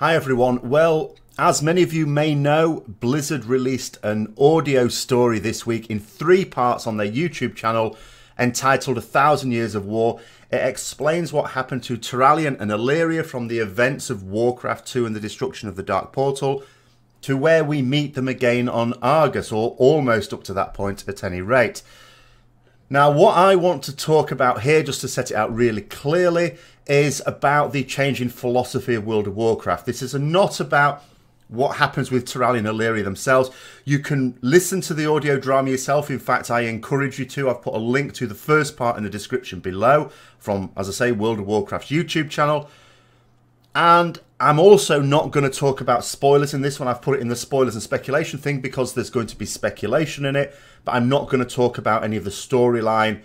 Hi everyone. Well, as many of you may know, Blizzard released an audio story this week in 3 parts on their YouTube channel entitled 1,000 Years of War. It explains what happened to Turalyon and Alleria from the events of Warcraft 2 and the destruction of the Dark Portal to where we meet them again on Argus, or almost up to that point at any rate. Now, what I want to talk about here, just to set it out really clearly, is about the changing philosophy of World of Warcraft. This is not about what happens with Turalyon and Alleria themselves. You can listen to the audio drama yourself. In fact, I encourage you to. I've put a link to the first part in the description below from, as I say, World of Warcraft's YouTube channel. And I'm also not going to talk about spoilers in this one. I've put it in the spoilers and speculation thing because there's going to be speculation in it. But I'm not going to talk about any of the storyline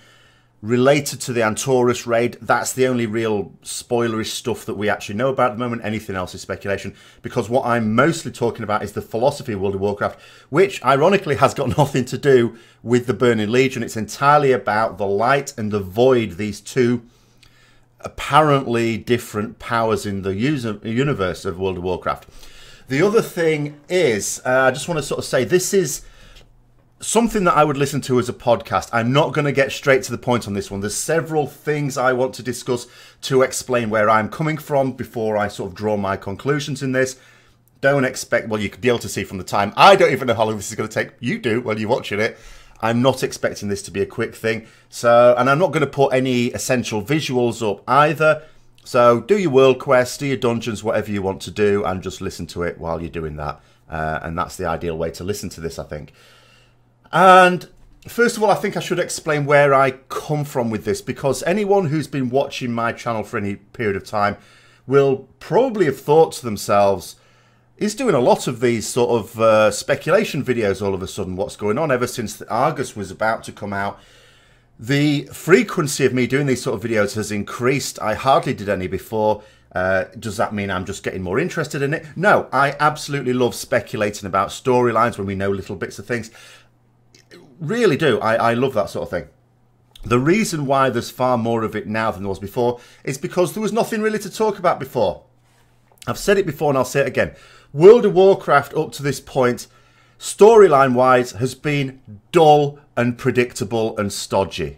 related to the Antorus raid. That's the only real spoilerish stuff that we actually know about at the moment. Anything else is speculation, because what I'm mostly talking about is the philosophy of World of Warcraft, which ironically has got nothing to do with the Burning Legion. It's entirely about the light and the void, these two apparently different powers in the universe of World of Warcraft. The other thing is, I just want to sort of say, this is something that I would listen to as a podcast. I'm not going to get straight to the point on this one. There's several things I want to discuss to explain where I'm coming from before I sort of draw my conclusions in this. Don't expect, well, you could be able to see from the time. I don't even know how long this is going to take. You do when you're watching it. I'm not expecting this to be a quick thing. So, and I'm not going to put any essential visuals up either. So do your world quests, do your dungeons, whatever you want to do, and just listen to it while you're doing that. And that's the ideal way to listen to this, I think. And first of all, I think I should explain where I come from with this, because anyone who's been watching my channel for any period of time will probably have thought to themselves, he's doing a lot of these sort of speculation videos all of a sudden. What's going on? Ever since the Argus was about to come out, the frequency of me doing these sort of videos has increased. I hardly did any before. Does that mean I'm just getting more interested in it? No, I absolutely love speculating about storylines when we know little bits of things. Really do. I love that sort of thing. The reason why there's far more of it now than there was before is because there was nothing really to talk about before. I've said it before and I'll say it again. World of Warcraft up to this point, storyline-wise, has been dull and predictable and stodgy.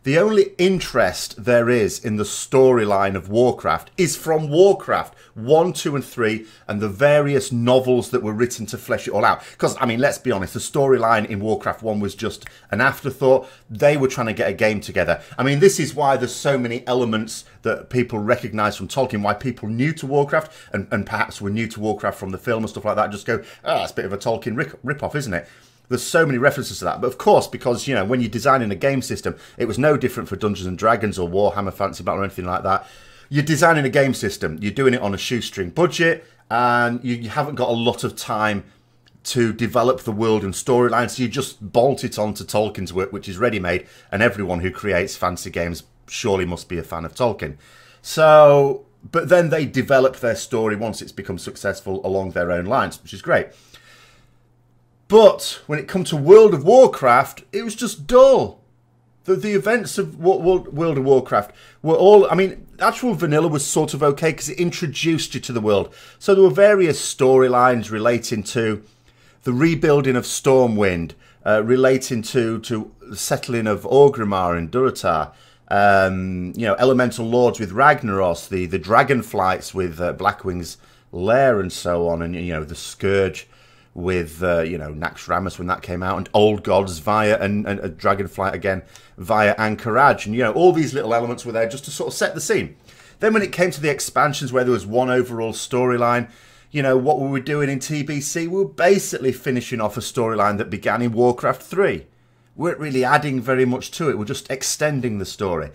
The only interest there is in the storyline of Warcraft is from Warcraft 1, 2 and 3 and the various novels that were written to flesh it all out. Because, I mean, let's be honest, the storyline in Warcraft 1 was just an afterthought. They were trying to get a game together. I mean, this is why there's so many elements that people recognise from Tolkien, why people new to Warcraft and perhaps were new to Warcraft from the film and stuff like that just go, oh, that's a bit of a Tolkien rip-off, isn't it? There's so many references to that. But of course, because, you know, when you're designing a game system, it was no different for Dungeons and Dragons or Warhammer Fantasy Battle or anything like that. You're designing a game system. You're doing it on a shoestring budget, and you haven't got a lot of time to develop the world and storyline. So you just bolt it onto Tolkien's work, which is ready-made, and everyone who creates fantasy games surely must be a fan of Tolkien. So, but then they develop their story once it's become successful along their own lines, which is great. But when it comes to World of Warcraft, it was just dull. The events of World of Warcraft were all, I mean, actual vanilla was sort of okay because it introduced you to the world. So there were various storylines relating to the rebuilding of Stormwind, relating to the settling of Orgrimmar and Durotar, you know, elemental lords with Ragnaros, the dragonflights with Blackwing's Lair and so on, and, you know, the Scourge with, you know, Naxxramas when that came out, and Old Gods via, and a Dragonflight again via Anchorage, and, you know, all these little elements were there just to sort of set the scene. Then when it came to the expansions where there was one overall storyline, you know, what were we doing in TBC? We were basically finishing off a storyline that began in Warcraft 3. We weren't really adding very much to it, we're just extending the story.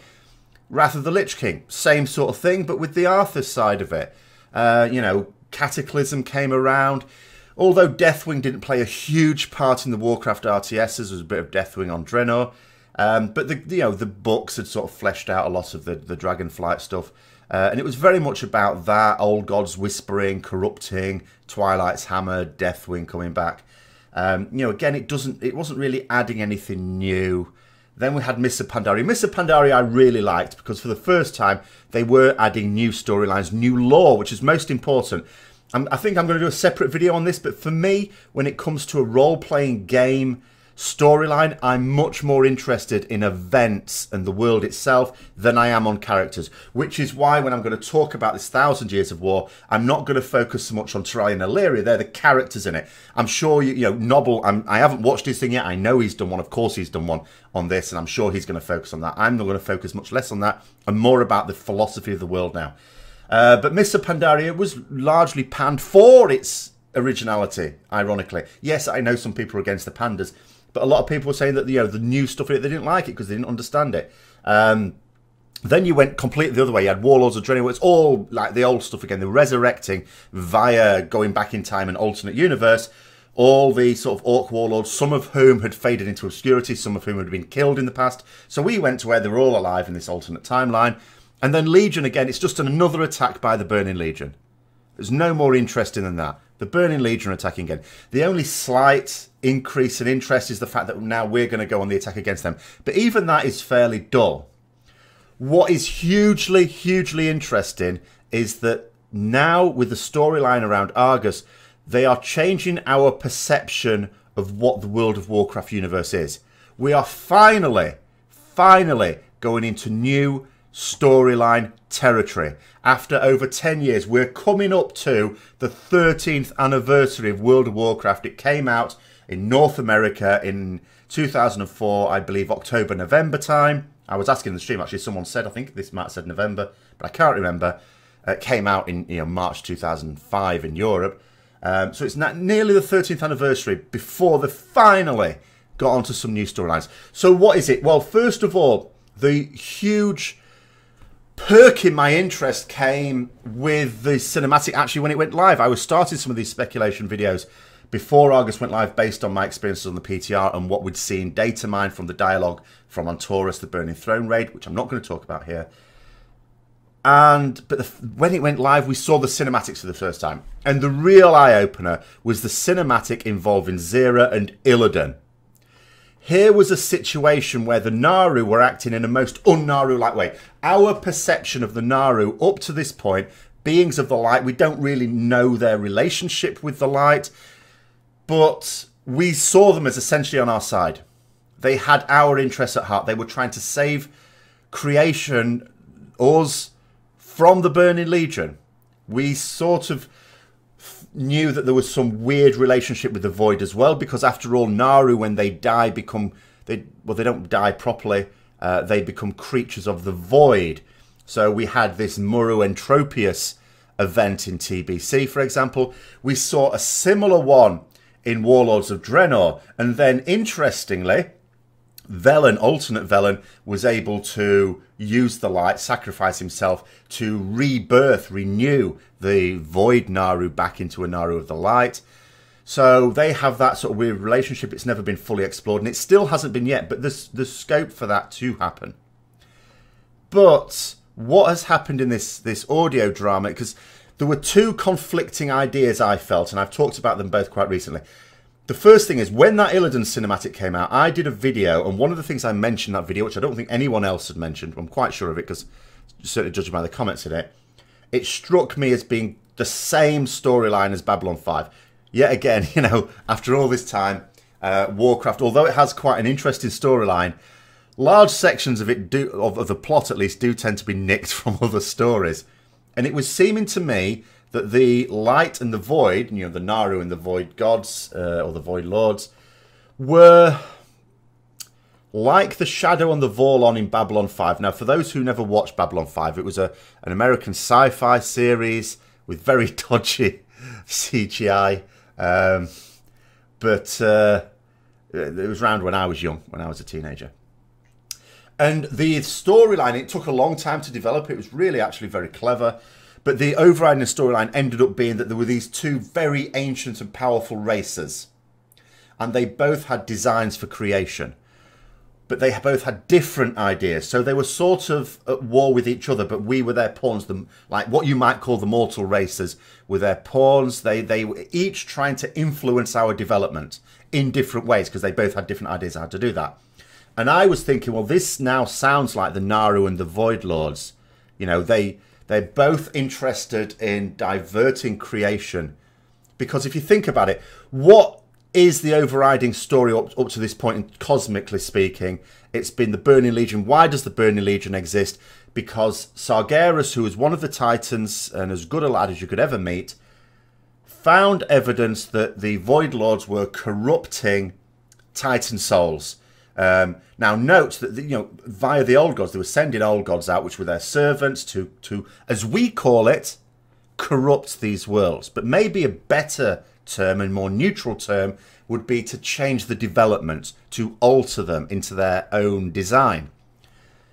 Wrath of the Lich King, same sort of thing, but with the Arthur side of it. You know, Cataclysm came around. Although Deathwing didn't play a huge part in the Warcraft RTSs, there was a bit of Deathwing on Draenor. But the books had sort of fleshed out a lot of the Dragonflight stuff. And it was very much about that, Old Gods whispering, corrupting, Twilight's Hammer, Deathwing coming back. You know, again, it wasn't really adding anything new. Then we had Mists of Pandaria. Mists of Pandaria I really liked because for the first time they were adding new storylines, new lore, which is most important. I think I'm going to do a separate video on this, but for me, when it comes to a role-playing game storyline, I'm much more interested in events and the world itself than I am on characters, which is why when I'm going to talk about this 1,000 Years of War, I'm not going to focus so much on Turalyon and Alleria. They're the characters in it. I'm sure, you know, Nobble, I haven't watched his thing yet. I know he's done one. Of course he's done one on this, and I'm sure he's going to focus on that. I'm not going to focus much less on that and more about the philosophy of the world now. But Mists of Pandaria was largely panned for its originality, ironically. Yes, I know some people are against the pandas, but a lot of people were saying that, you know, the new stuff in it, they didn't like it because they didn't understand it. Then you went completely the other way. You had Warlords of Draenor. It's all like the old stuff again. They're resurrecting via going back in time and alternate universe. All the sort of Orc warlords, some of whom had faded into obscurity, some of whom had been killed in the past. So we went to where they were all alive in this alternate timeline. And then Legion again, it's just another attack by the Burning Legion. There's no more interesting than that. The Burning Legion are attacking again. The only slight increase in interest is the fact that now we're going to go on the attack against them. But even that is fairly dull. What is hugely, hugely interesting is that now with the storyline around Argus, they are changing our perception of what the World of Warcraft universe is. We are finally going into new storyline territory. After over 10 years, we're coming up to the 13th anniversary of World of Warcraft. It came out in North America in 2004, I believe October, November time. I was asking in the stream, actually, someone said, I think this might have said November, but I can't remember. It came out in March 2005 in Europe. So it's nearly the 13th anniversary before they finally got onto some new storylines. So what is it? Well, first of all, the huge perk in my interest came with the cinematic actually when it went live. I was starting some of these speculation videos before Argus went live based on my experiences on the PTR and what we'd seen data mined from the dialogue from Antorus, the Burning Throne raid, which I'm not going to talk about here. But when it went live, we saw the cinematics for the first time. And the real eye-opener was the cinematic involving Zira and Illidan. Here was a situation where the Naru were acting in a most un-Naru-like way. Our perception of the Naru up to this point, beings of the light, we don't really know their relationship with the light, but we saw them as essentially on our side. They had our interests at heart. They were trying to save creation, us, from the Burning Legion. We sort of knew that there was some weird relationship with the Void as well, because after all, Naru, when they die, they don't die properly. They become creatures of the Void. So we had this Muru Entropius event in TBC, for example. We saw a similar one in Warlords of Draenor. And then, interestingly, Velen, alternate Velen, was able to use the light, sacrifice himself to rebirth, renew the Void Naru back into a Naru of the light. So they have that sort of weird relationship. It's never been fully explored, and it still hasn't been yet, but there's scope for that to happen. But what has happened in this audio drama, because there were two conflicting ideas I felt, and I've talked about them both quite recently. The first thing is, when that Illidan cinematic came out, I did a video, and one of the things I mentioned in that video, which I don't think anyone else had mentioned, I'm quite sure of it, because certainly judging by the comments in it, it struck me as being the same storyline as Babylon 5. Yet again, you know, after all this time, Warcraft, although it has quite an interesting storyline, large sections of it, of the plot at least, do tend to be nicked from other stories. And it was seeming to me that the light and the void, you know, the Naru and the void gods, or the void lords, were like the Shadow and the Vorlon in Babylon 5. Now, for those who never watched Babylon 5, it was an American sci-fi series with very dodgy CGI. But it was around when I was young, when I was a teenager. And the storyline, it took a long time to develop. It was really actually very clever. But the overriding storyline ended up being that there were these two very ancient and powerful races. And they both had designs for creation. But they both had different ideas. So they were sort of at war with each other, but we were their pawns. Like what you might call the mortal races were their pawns. They were each trying to influence our development in different ways, because they both had different ideas on how to do that. And I was thinking, well, this now sounds like the Naru and the Void Lords. You know, they're both interested in diverting creation. Because if you think about it, what is the overriding story up to this point, and cosmically speaking? It's been the Burning Legion. Why does the Burning Legion exist? Because Sargeras, who was one of the Titans and as good a lad as you could ever meet, found evidence that the Void Lords were corrupting Titan souls. Now note that, you know, via the old gods, they were sending old gods out, which were their servants, to as we call it, corrupt these worlds. But maybe a better term and more neutral term would be to change the development, to alter them into their own design.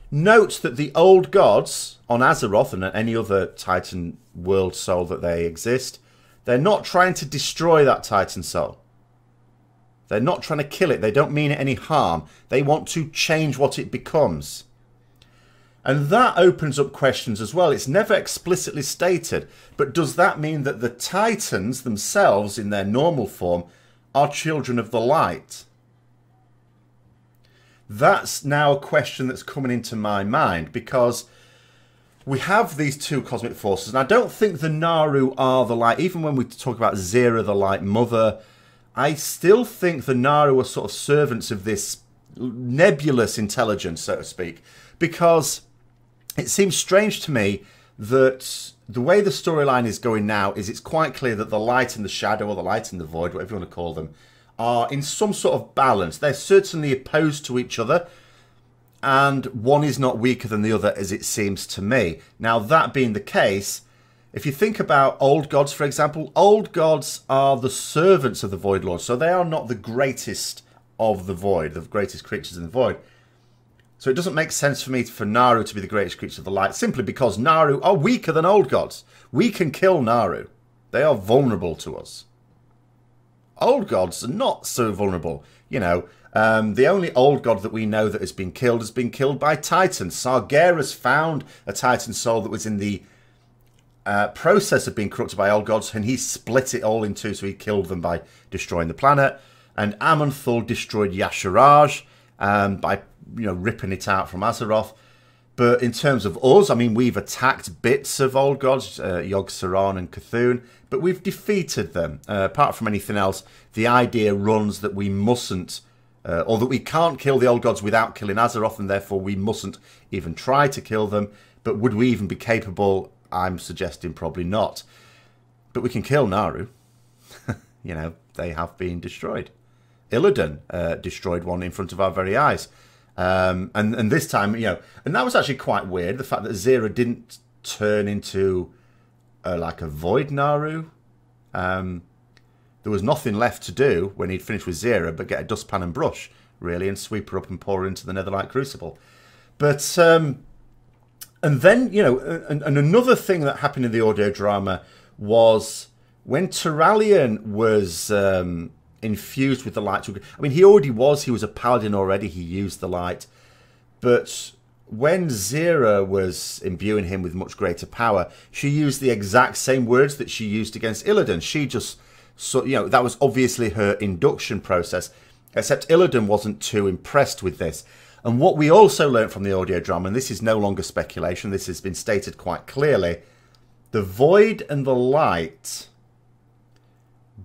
Note that the old gods on Azeroth and any other Titan world soul that they exist, they're not trying to destroy that Titan soul. They're not trying to kill it. They don't mean it any harm. They want to change what it becomes. And that opens up questions as well. It's never explicitly stated. But does that mean that the Titans themselves, in their normal form, are children of the light? That's now a question that's coming into my mind, because we have these two cosmic forces. And I don't think the Naru are the light. Even when we talk about Zera, the light mother, I still think the Naru are sort of servants of this nebulous intelligence, so to speak, because it seems strange to me that the way the storyline is going now is it's quite clear that the light and the shadow, or the light and the void, whatever you want to call them, are in some sort of balance. They're certainly opposed to each other, and one is not weaker than the other, as it seems to me. Now, that being the case, if you think about old gods, for example, old gods are the servants of the Void Lord, so they are not the greatest of the void, the greatest creatures in the void. So it doesn't make sense for me for Naru to be the greatest creature of the light, simply because Naru are weaker than old gods. We can kill Naru. They are vulnerable to us. Old gods are not so vulnerable. You know, the only old god that we know that has been killed by Titans. Sargeras found a Titan soul that was in the process of being corrupted by old gods, and he split it all in two, so he killed them by destroying the planet. And Aman'Thul destroyed Yasharaj by, you know, ripping it out from Azeroth. But in terms of us, I mean, we've attacked bits of old gods, Yogg-Saron and Cthulhu, but we've defeated them. Apart from anything else, the idea runs that we mustn't, or that we can't kill the old gods without killing Azeroth, and therefore we mustn't even try to kill them. But would we even be capable? I'm suggesting probably not. But we can kill Naru. You know, they have been destroyed. Illidan destroyed one in front of our very eyes. And this time, you know, and that was actually quite weird, the fact that Zera didn't turn into like a void Naru. There was nothing left to do when he'd finished with Zera but get a dustpan and brush, really, and sweep her up and pour her into the Netherlight Crucible. But and then, you know, and another thing that happened in the audio drama was when Turalyon was infused with the light. I mean, he was a paladin already, he used the light. But when Zera was imbuing him with much greater power, she used the exact same words that she used against Illidan. She just, so, you know, that was obviously her induction process, except Illidan wasn't too impressed with this. And what we also learned from the audio drama, and this is no longer speculation, this has been stated quite clearly, the void and the light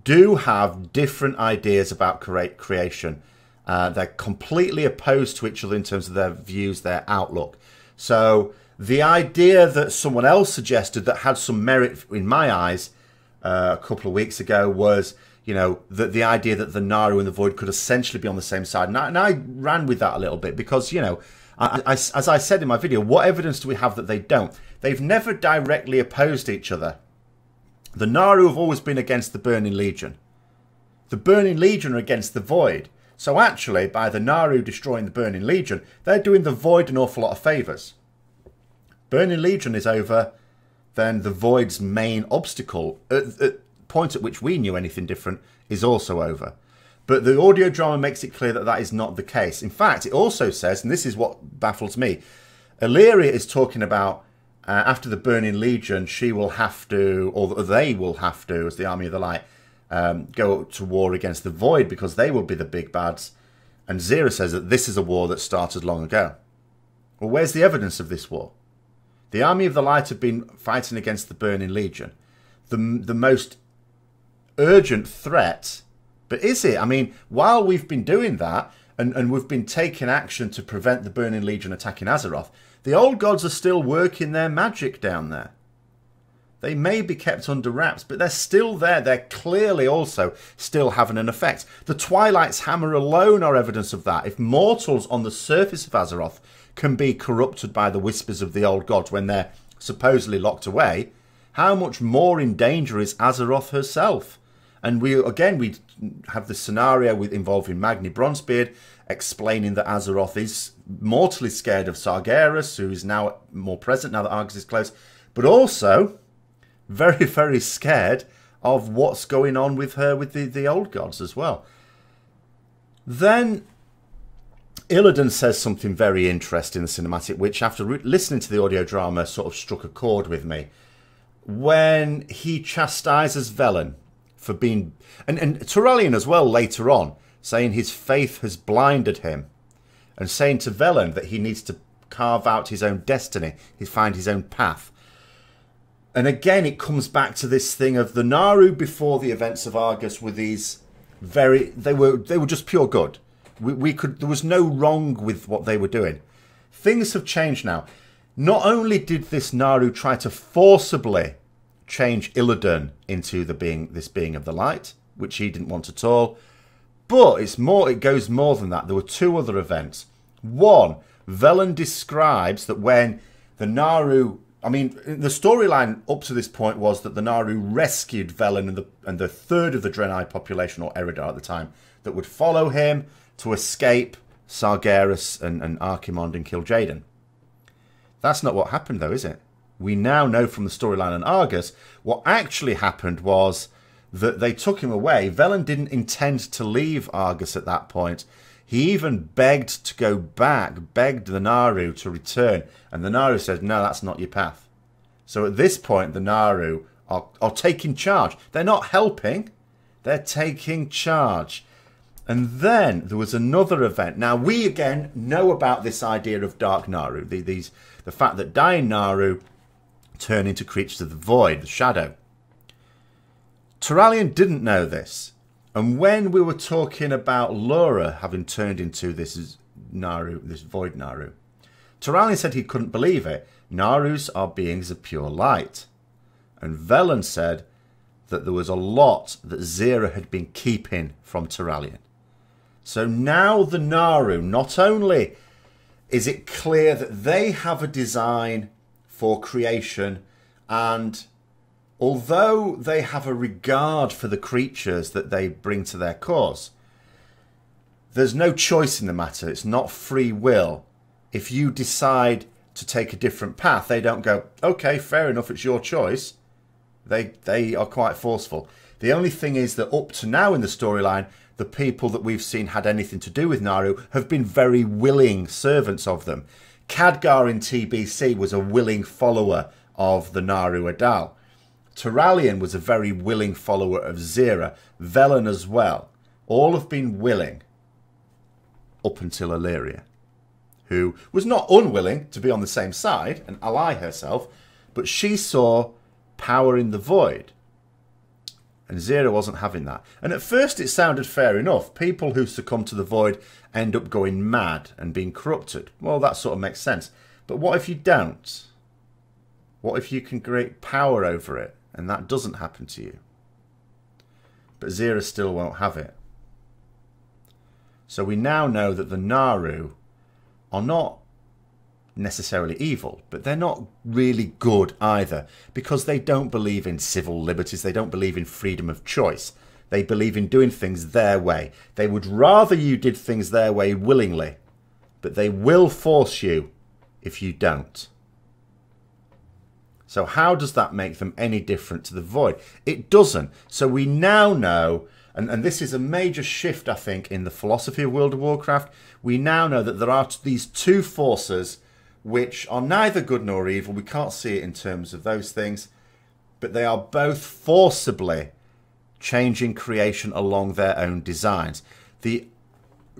do have different ideas about creation. They're completely opposed to each other in terms of their views, their outlook. So the idea that someone else suggested that had some merit in my eyes a couple of weeks ago was, you know, that the idea that the Naru and the Void could essentially be on the same side. And I ran with that a little bit because, you know, as I said in my video, what evidence do we have that they don't? They've never directly opposed each other. The Naru have always been against the Burning Legion. The Burning Legion are against the Void. So actually, by the Naru destroying the Burning Legion, they're doing the Void an awful lot of favours. Burning Legion is over, then the Void's main obstacle, at the point at which we knew anything different, is also over. But the audio drama makes it clear that that is not the case. In fact, it also says, and this is what baffles me, Alleria is talking about after the Burning Legion, she will have to, or they will have to, as the Army of the Light, go to war against the Void because they will be the big bads. And Zera says that this is a war that started long ago. Well, where's the evidence of this war? The Army of the Light have been fighting against the Burning Legion. The most urgent threat. But is it? I mean, while we've been doing that, and we've been taking action to prevent the Burning Legion attacking Azeroth, the old gods are still working their magic down there. They may be kept under wraps, but they're still there. They're clearly also still having an effect. The Twilight's Hammer alone are evidence of that. If mortals on the surface of Azeroth can be corrupted by the whispers of the old gods when they're supposedly locked away, how much more in danger is Azeroth herself? And we have this scenario involving Magni Bronzebeard explaining that Azeroth is mortally scared of Sargeras, who is now more present now that Argus is close, but also very, very scared of what's going on with her with the old gods as well. Then Illidan says something very interesting in the cinematic, which after listening to the audio drama sort of struck a chord with me. When he chastises Velen for being... And Turalyon as well later on, saying his faith has blinded him. And saying to Velen that he needs to carve out his own destiny. He find his own path. And again, it comes back to this thing of the Naaru before the events of Argus were these very... They were just pure good. There was no wrong with what they were doing. Things have changed now. Not only did this Naaru try to forcibly change Illidan into this being of the light, which he didn't want at all, but it goes more than that. There were two other events. One, Velen describes that when the Naaru... I mean, the storyline up to this point was that the Naaru rescued Velen and the third of the Draenei population, or Eridar at the time, that would follow him to escape Sargeras and Archimonde and kill Jaden. That's not what happened, though, is it? We now know from the storyline in Argus what actually happened was that they took him away. Velen didn't intend to leave Argus at that point. He even begged to go back, begged the Naaru to return. And the Naaru said, no, that's not your path. So at this point, the Naaru are taking charge. They're not helping. They're taking charge. And then there was another event. Now, we again know about this idea of Dark Naaru. The fact that dying Naaru turn into creatures of the void, the shadow. Turalyon didn't know this. And when we were talking about Laura having turned into this Naaru, this void Naaru, Turalyon said he couldn't believe it. Naarus are beings of pure light. And Velen said that there was a lot that Zera had been keeping from Turalyon. So now the Naaru, not only is it clear that they have a design for creation, and although they have a regard for the creatures that they bring to their cause, there's no choice in the matter. It's not free will. If you decide to take a different path, they don't go, okay, fair enough, it's your choice. They are quite forceful. The only thing is that up to now in the storyline, the people that we've seen had anything to do with Naaru have been very willing servants of them. Khadgar in TBC was a willing follower of the Naaru Adal. Turalyon was a very willing follower of Zera. Velen as well. All have been willing up until Alleria, who was not unwilling to be on the same side and ally herself, but she saw power in the void. And Zera wasn't having that. And at first it sounded fair enough. People who succumb to the void end up going mad and being corrupted. Well, that sort of makes sense. But what if you don't? What if you can create power over it and that doesn't happen to you? But Zera still won't have it. So we now know that the Naaru are not necessarily evil, but they're not really good either, because they don't believe in civil liberties. They don't believe in freedom of choice. They believe in doing things their way. They would rather you did things their way willingly, but they will force you if you don't. So how does that make them any different to the void? It doesn't. So we now know, and this is a major shift, I think, in the philosophy of World of Warcraft. We now know that there are these two forces which are neither good nor evil. We can't see it in terms of those things, but they are both forcibly changing creation along their own designs. The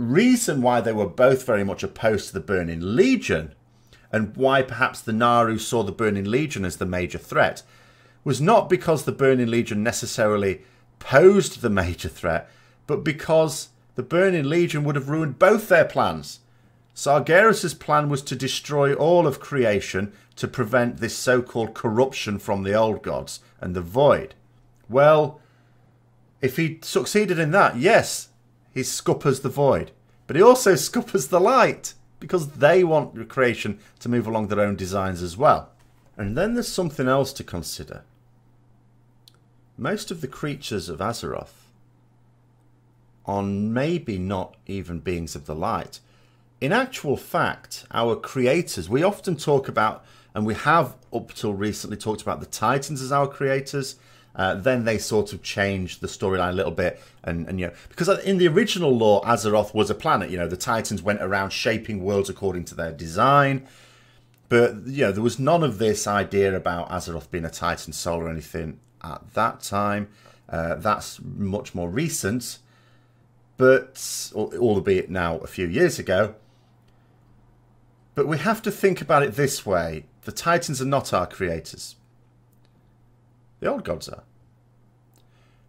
reason why they were both very much opposed to the Burning Legion, and why perhaps the Naaru saw the Burning Legion as the major threat, was not because the Burning Legion necessarily posed the major threat, but because the Burning Legion would have ruined both their plans. Sargeras' plan was to destroy all of creation to prevent this so-called corruption from the old gods and the void. Well, if he succeeded in that, yes, he scuppers the void. But he also scuppers the light, because they want creation to move along their own designs as well. And then there's something else to consider. Most of the creatures of Azeroth are maybe not even beings of the light. In actual fact, our creators, we often talk about, and we have up till recently talked about the Titans as our creators. Then they sort of changed the storyline a little bit, and you know, because in the original lore, Azeroth was a planet. You know, the Titans went around shaping worlds according to their design, but you know, there was none of this idea about Azeroth being a Titan soul or anything at that time. That's much more recent, but albeit now a few years ago. But we have to think about it this way: the Titans are not our creators. The old gods are.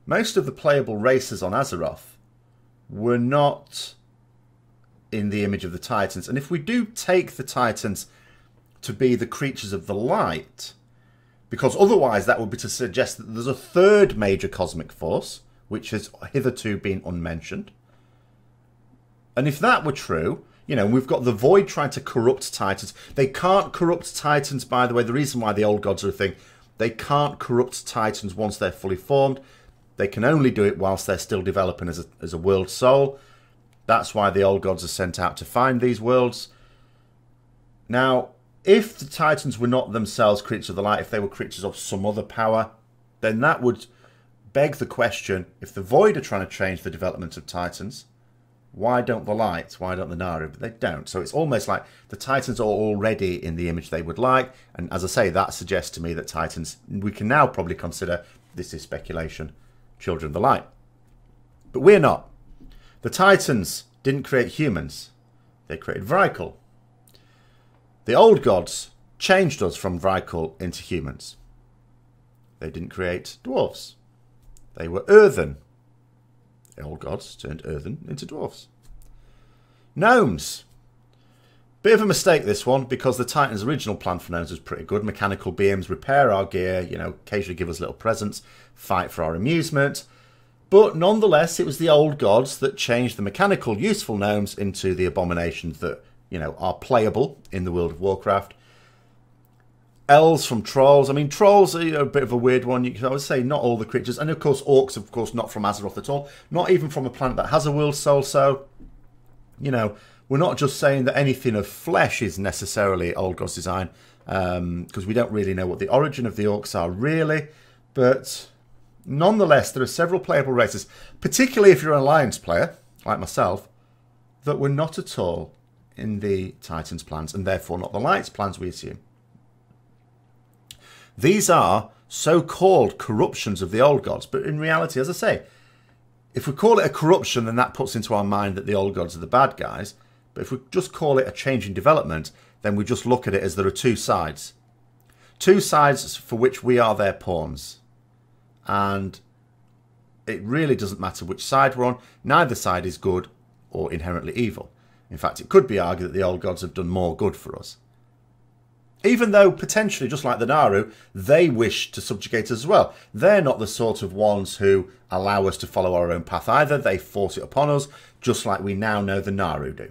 Most of the playable races on Azeroth were not in the image of the Titans. And if we do take the Titans to be the creatures of the light, because otherwise that would be to suggest that there's a third major cosmic force, which has hitherto been unmentioned. And if that were true, you know, we've got the Void trying to corrupt Titans. They can't corrupt Titans, by the way. The reason why the old gods are a thing, they can't corrupt Titans once they're fully formed. They can only do it whilst they're still developing as a world soul. That's why the old gods are sent out to find these worlds. Now, if the Titans were not themselves creatures of the light, if they were creatures of some other power, then that would beg the question, if the Void are trying to change the development of Titans, why don't the lights, why don't the Naaru? But they don't. So it's almost like the Titans are already in the image they would like. And as I say, that suggests to me that Titans, we can now probably consider, this is speculation, children of the light. But we're not. The Titans didn't create humans. They created Vrykul. The old gods changed us from Vrykul into humans. They didn't create dwarves. They were earthen. The old gods turned earthen into dwarfs. Gnomes. Bit of a mistake, this one, because the Titans' original plan for gnomes was pretty good. Mechanical beings, repair our gear, you know, occasionally give us little presents, fight for our amusement. But nonetheless, it was the old gods that changed the mechanical, useful gnomes into the abominations that, you know, are playable in the World of Warcraft. Elves from trolls. I mean, trolls are a bit of a weird one. You can always say not all the creatures. And of course, orcs, of course, not from Azeroth at all. Not even from a planet that has a world soul. So, you know, we're not just saying that anything of flesh is necessarily old gods design. Because we don't really know what the origin of the orcs are, really. But nonetheless, there are several playable races, particularly if you're an Alliance player, like myself, that were not at all in the Titans' plans, and therefore not the Lights' plans, we assume. These are so-called corruptions of the old gods. But in reality, as I say, if we call it a corruption, then that puts into our mind that the old gods are the bad guys. But if we just call it a change in development, then we just look at it as there are two sides. Two sides for which we are their pawns. And it really doesn't matter which side we're on. Neither side is good or inherently evil. In fact, it could be argued that the old gods have done more good for us. Even though, potentially, just like the Naaru, they wish to subjugate us as well. They're not the sort of ones who allow us to follow our own path either. They force it upon us, just like we now know the Naaru do.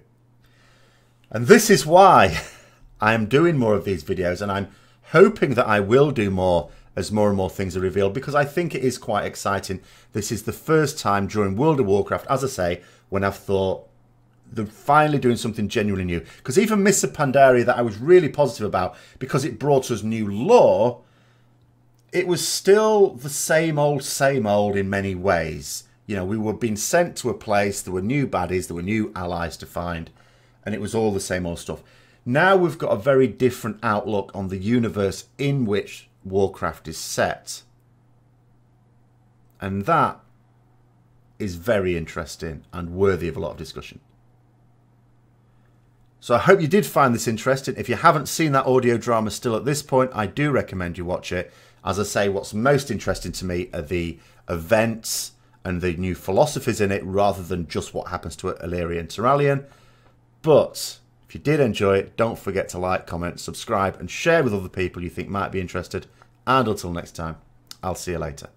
And this is why I am doing more of these videos, and I'm hoping that I will do more as more and more things are revealed, because I think it is quite exciting. This is the first time during World of Warcraft, as I say, when I've thought, they're finally doing something genuinely new. Because even Mists of Pandaria, that I was really positive about, because it brought us new lore, it was still the same old in many ways. You know, we were being sent to a place, there were new baddies, there were new allies to find, and it was all the same old stuff. Now we've got a very different outlook on the universe in which Warcraft is set. And that is very interesting and worthy of a lot of discussion. So I hope you did find this interesting. If you haven't seen that audio drama still at this point, I do recommend you watch it. As I say, what's most interesting to me are the events and the new philosophies in it, rather than just what happens to Alleria and Turalyon. But if you did enjoy it, don't forget to like, comment, subscribe, and share with other people you think might be interested. And until next time, I'll see you later.